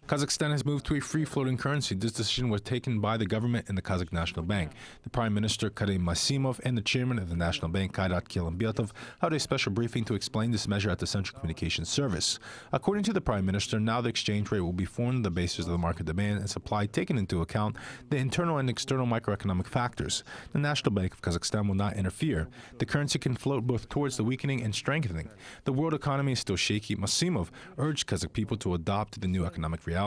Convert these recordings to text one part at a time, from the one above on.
Kazakhstan has moved to a free-floating currency. This decision was taken by the government and the Kazakh National Bank. The Prime Minister, Karim Masimov, and the Chairman of the National Bank, Kairat Kelimbiatov, held a special briefing to explain this measure at the Central Communications Service. According to the Prime Minister, now the exchange rate will be formed on the basis of the market demand and supply, taking into account the internal and external microeconomic factors. The National Bank of Kazakhstan will not interfere. The currency can float both towards the weakening and strengthening. The world economy is still shaky. Masimov urged Kazakh people to adopt to the new economic realities. In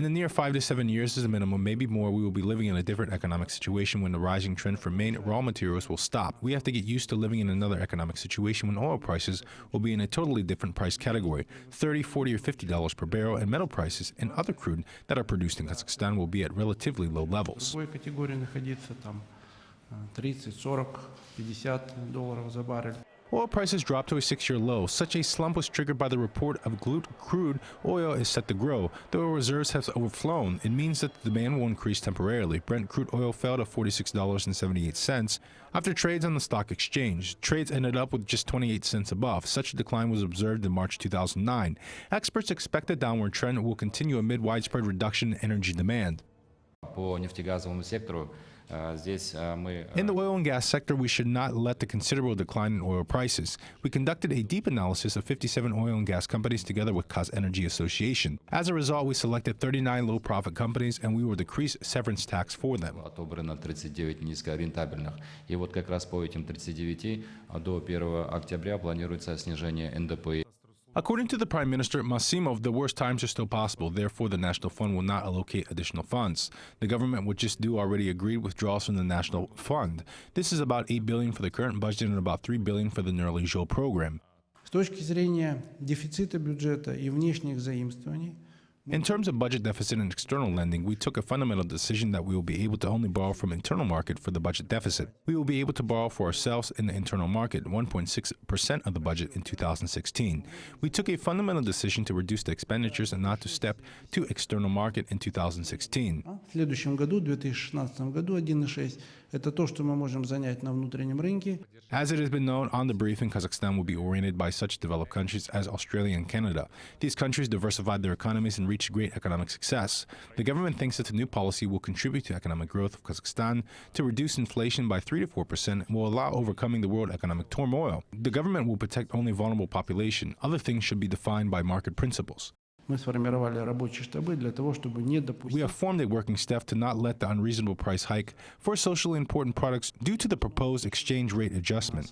the near 5 to 7 years as a minimum, maybe more, we will be living in a different economic situation when the rising trend for main raw materials will stop. We have to get used to living in another economic situation when oil prices will be in a totally different price category, $30, $40, or $50 per barrel, and metal prices and other crude that are produced in Kazakhstan will be at relatively low levels. Oil prices dropped to a 6-year low. Such a slump was triggered by the report of crude oil is set to grow. Though reserves have overflown, it means that the demand will increase temporarily. Brent crude oil fell to $46.78 after trades on the stock exchange. Trades ended up with just 28 cents above. Such a decline was observed in March 2009. Experts expect the downward trend will continue amid widespread reduction in energy demand. In the oil and gas sector, we should not let the considerable decline in oil prices. We conducted a deep analysis of 57 oil and gas companies together with Kazenergy Association. As a result, we selected 39 low-profit companies, and we will decrease severance tax for them. Отобрано 39 низкорентабельных. И вот как раз по этим 39 до 1 октября планируется снижение НДП. According to the Prime Minister, Masimov, the worst times are still possible. Therefore, the National Fund will not allocate additional funds. The government would just do already agreed withdrawals from the National Fund. This is about $8 billion for the current budget and about $3 billion for the Joly program. С точки зрения дефицита бюджета и внешних заимствований, in terms of budget deficit and external lending, we took a fundamental decision that we will be able to only borrow from internal market for the budget deficit. We will be able to borrow for ourselves in the internal market, 1.6% of the budget in 2016. We took a fundamental decision to reduce the expenditures and not to step to external market in 2016. В следующем году, 2016 году, 1,6 – это то, что мы можем занять на внутреннем рынке. As it has been known on the briefing, Kazakhstan will be oriented by such developed countries as Australia and Canada. These countries diversified their economies and reached great economic success. The government thinks that the new policy will contribute to economic growth of Kazakhstan, to reduce inflation by 3 to 4%, and will allow overcoming the world economic turmoil. The government will protect only vulnerable population. Other things should be defined by market principles. We have formed a working staff to not let the unreasonable price hike for socially important products due to the proposed exchange rate adjustment.